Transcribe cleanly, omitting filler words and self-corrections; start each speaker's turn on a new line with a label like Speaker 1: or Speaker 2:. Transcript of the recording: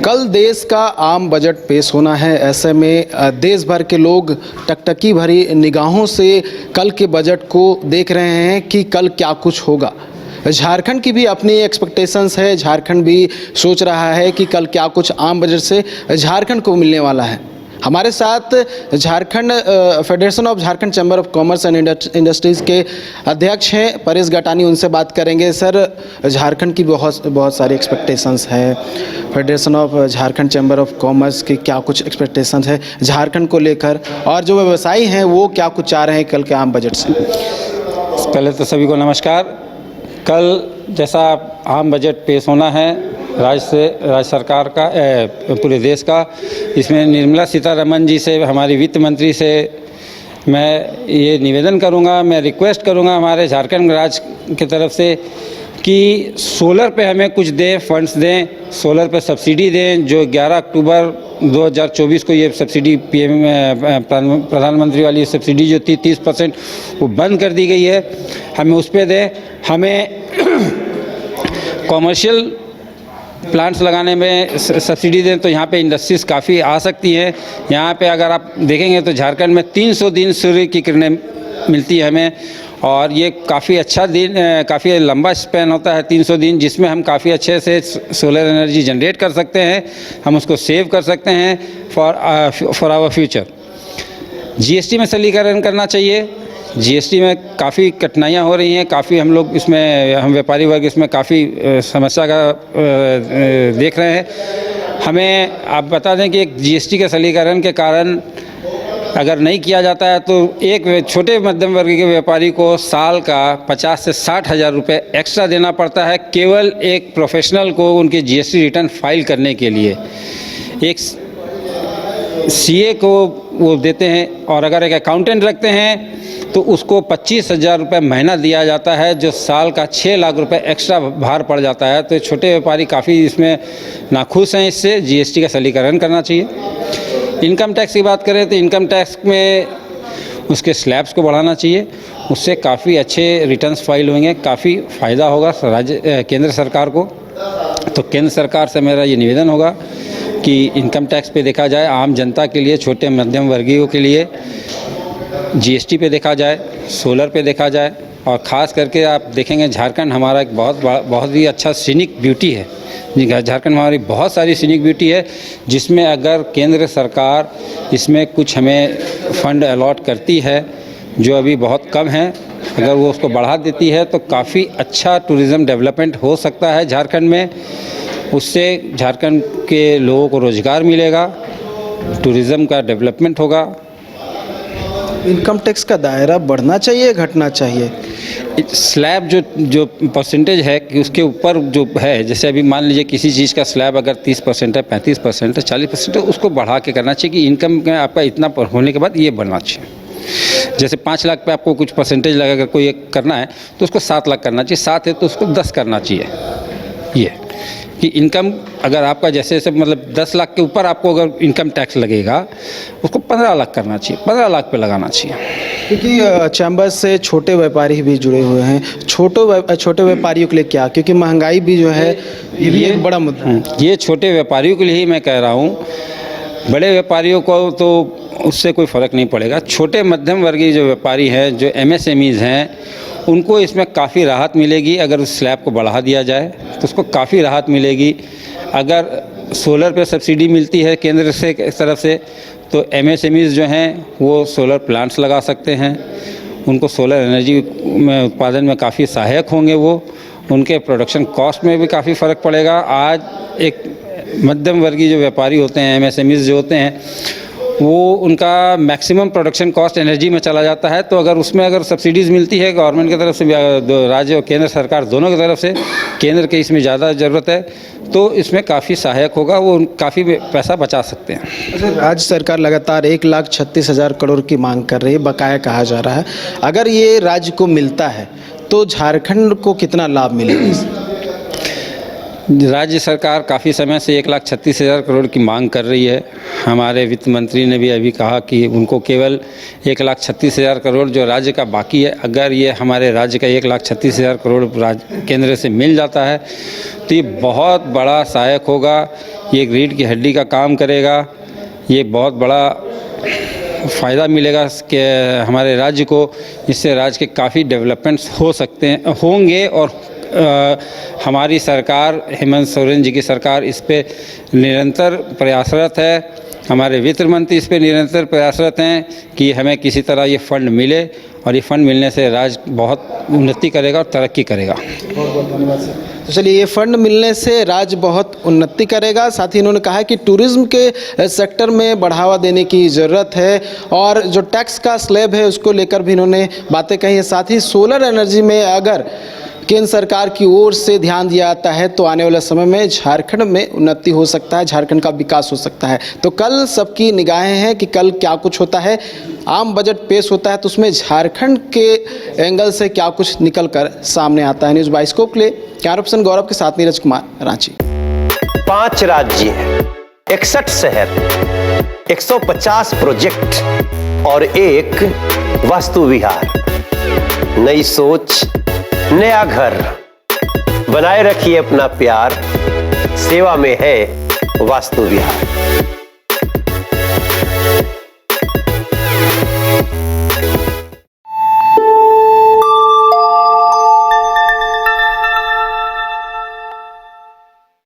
Speaker 1: कल देश का आम बजट पेश होना है। ऐसे में देश भर के लोग टकटकी भरी निगाहों से कल के बजट को देख रहे हैं कि कल क्या कुछ होगा। झारखंड की भी अपनी एक्सपेक्टेशंस है। झारखंड भी सोच रहा है कि कल क्या कुछ आम बजट से झारखंड को मिलने वाला है। हमारे साथ Jharkhand federation of Jharkhand chamber of commerce and industries के अध्यक्ष हैं परेश गटानी। उनसे बात करेंगे। सर, झारखंड की बहुत सारी एक्सपेक्टेशंस है। Federation of Jharkhand chamber of commerce की क्या कुछ एक्सपेक्टेशंस है झारखंड को लेकर, और जो व्यवसायी हैं वो क्या कुछ चाह रहे हैं कल के आम बजट से?
Speaker 2: पहले तो सभी को नमस्कार। कल जैसा आम बजट पेश होना है राज्य सरकार का, पूरे देश का, इसमें निर्मला सीतारमण जी से, हमारी वित्त मंत्री से मैं ये निवेदन करूंगा, मैं रिक्वेस्ट करूंगा हमारे झारखंड राज्य की तरफ से कि सोलर पे हमें कुछ दें, फंड्स दें, सोलर पे सब्सिडी दें। जो 11 अक्टूबर 2024 को ये सब्सिडी प्रधानमंत्री वाली सब्सिडी जो थी 30%, वो बंद कर दी गई है। हमें उस पे दें। हमें कॉमर्शियल प्लांट्स लगाने में सब्सिडी दें तो यहाँ पे इंडस्ट्रीज़ काफ़ी आ सकती हैं। यहाँ पे अगर आप देखेंगे तो झारखंड में 300 दिन सूर्य की किरणें मिलती है हमें, और ये काफ़ी अच्छा दिन, काफ़ी लंबा स्पैन होता है 300 दिन, जिसमें हम काफ़ी अच्छे से सोलर एनर्जी जनरेट कर सकते हैं। हम उसको सेव कर सकते हैं फॉर आवर फ्यूचर। जीएसटी में सरलीकरण करना चाहिए। जीएसटी में काफ़ी कठिनाइयाँ हो रही हैं, काफ़ी हम लोग इसमें, हम व्यापारी वर्ग इसमें काफ़ी समस्या का देख रहे हैं। हमें आप बता दें कि एक जीएसटी के सरलीकरण के कारण अगर नहीं किया जाता है तो एक छोटे मध्यम वर्ग के व्यापारी को साल का 50 से 60 हज़ार रुपये एक्स्ट्रा देना पड़ता है, केवल एक प्रोफेशनल को उनके जीएसटी रिटर्न फाइल करने के लिए। एक सीए को वो देते हैं, और अगर एक अकाउंटेंट रखते हैं तो उसको 25 हज़ार रुपये महीना दिया जाता है, जो साल का 6 लाख रुपए एक्स्ट्रा भार पड़ जाता है। तो छोटे व्यापारी काफ़ी इसमें नाखुश हैं। इससे जीएसटी का सरलीकरण करना चाहिए। इनकम टैक्स की बात करें तो इनकम टैक्स में उसके स्लैब्स को बढ़ाना चाहिए, उससे काफ़ी अच्छे रिटर्न्स फाइल होंगे, काफ़ी फ़ायदा होगा केंद्र सरकार को। तो केंद्र सरकार से मेरा ये निवेदन होगा कि इनकम टैक्स पे देखा जाए, आम जनता के लिए, छोटे मध्यम वर्गीयों के लिए जीएसटी पे देखा जाए, सोलर पे देखा जाए। और ख़ास करके आप देखेंगे झारखंड हमारा एक बहुत ही अच्छा सीनिक ब्यूटी है। झारखंड हमारी बहुत सारी सीनिक ब्यूटी है, जिसमें अगर केंद्र सरकार इसमें कुछ हमें फ़ंड अलॉट करती है, जो अभी बहुत कम है, अगर वो उसको बढ़ा देती है तो काफ़ी अच्छा टूरिज़्म डेवलपमेंट हो सकता है झारखंड में। उससे झारखंड के लोगों को रोज़गार मिलेगा, टूरिज़्म का डेवलपमेंट होगा।
Speaker 1: इनकम टैक्स का दायरा बढ़ना चाहिए, घटना चाहिए?
Speaker 2: स्लैब जो परसेंटेज है कि उसके ऊपर जो है, जैसे अभी मान लीजिए किसी चीज़ का स्लैब अगर 30% है, 35% है, 40% है, उसको बढ़ा के करना चाहिए कि इनकम में आपका इतना होने के बाद ये बढ़ना चाहिए। जैसे 5 लाख पे आपको कुछ परसेंटेज लगा कोई एक करना है तो उसको 7 लाख करना चाहिए, 7 है तो उसको 10 करना चाहिए। ये कि इनकम अगर आपका जैसे मतलब 10 लाख के ऊपर आपको अगर इनकम टैक्स लगेगा, उसको 15 लाख करना चाहिए, 15 लाख पे लगाना चाहिए।
Speaker 1: क्योंकि चैम्बर से छोटे व्यापारी भी जुड़े हुए हैं। छोटे व्यापारियों के लिए क्या, क्योंकि महंगाई भी जो है ये भी एक बड़ा मुद्दा है।
Speaker 2: ये छोटे व्यापारियों के लिए ही मैं कह रहा हूँ, बड़े व्यापारियों को तो उससे कोई फ़र्क नहीं पड़ेगा। छोटे मध्यम वर्गीय जो व्यापारी हैं, जो एमएसएमईज़ हैं, उनको इसमें काफ़ी राहत मिलेगी। अगर उस स्लैब को बढ़ा दिया जाए तो उसको काफ़ी राहत मिलेगी। अगर सोलर पे सब्सिडी मिलती है केंद्र से तरफ से, तो एमएसएमईज़ जो हैं वो सोलर प्लांट्स लगा सकते हैं। उनको सोलर एनर्जी में उत्पादन में काफ़ी सहायक होंगे। वो उनके प्रोडक्शन कॉस्ट में भी काफ़ी फ़र्क पड़ेगा। आज एक मध्यम वर्गीय जो व्यापारी होते हैं, एमएसएमईज़ जो होते हैं, वो उनका मैक्सिमम प्रोडक्शन कॉस्ट एनर्जी में चला जाता है। तो अगर उसमें अगर सब्सिडीज़ मिलती है गवर्नमेंट की तरफ से, राज्य और केंद्र सरकार दोनों की तरफ से, केंद्र के इसमें ज़्यादा ज़रूरत है, तो इसमें काफ़ी सहायक होगा। वो काफ़ी पैसा बचा सकते हैं।
Speaker 1: राज्य सरकार लगातार 1,36,000 करोड़ की मांग कर रही है, बकाया कहा जा रहा है। अगर ये राज्य को मिलता है तो झारखंड को कितना लाभ मिलेगा?
Speaker 2: राज्य सरकार काफ़ी समय से 1,36,000 करोड़ की मांग कर रही है। हमारे वित्त मंत्री ने भी अभी कहा कि उनको केवल 1,36,000 करोड़ जो राज्य का बाकी है, अगर ये हमारे राज्य का 1,36,000 करोड़ राज्य केंद्र से मिल जाता है तो ये बहुत बड़ा सहायक होगा। ये रीढ़ की हड्डी का काम करेगा। ये बहुत बड़ा फ़ायदा मिलेगा कि हमारे राज्य को। इससे राज्य के काफ़ी डेवलपमेंट्स हो सकते हैं, होंगे। और हमारी सरकार, हेमंत सोरेन जी की सरकार इस पे निरंतर प्रयासरत है। हमारे वित्त मंत्री इस पे निरंतर प्रयासरत हैं कि हमें किसी तरह ये फंड मिले, और ये फंड मिलने से राज्य बहुत उन्नति करेगा और तरक्की करेगा।
Speaker 1: बहुत बहुत धन्यवाद सर। तो चलिए, ये फंड मिलने से राज्य बहुत उन्नति करेगा। साथ ही इन्होंने कहा कि टूरिज्म के सेक्टर में बढ़ावा देने की ज़रूरत है, और जो टैक्स का स्लैब है उसको लेकर भी इन्होंने बातें कही है। साथ ही सोलर एनर्जी में अगर केंद्र सरकार की ओर से ध्यान दिया जाता है तो आने वाले समय में झारखंड में उन्नति हो सकता है, झारखंड का विकास हो सकता है। तो कल सबकी निगाहें हैं कि कल क्या कुछ होता है। आम बजट पेश होता है तो उसमें झारखंड के एंगल से क्या कुछ निकल कर सामने आता है। न्यूज़ बाइस्कोप के लिए कैमरा पर्सन गौरव के साथ नीरज कुमार, रांची।
Speaker 3: 5 राज्य, 61 शहर, 150 प्रोजेक्ट और एक वास्तु विहार। नई सोच, नया घर। बनाए रखिए अपना प्यार, सेवा में है वास्तु विहार।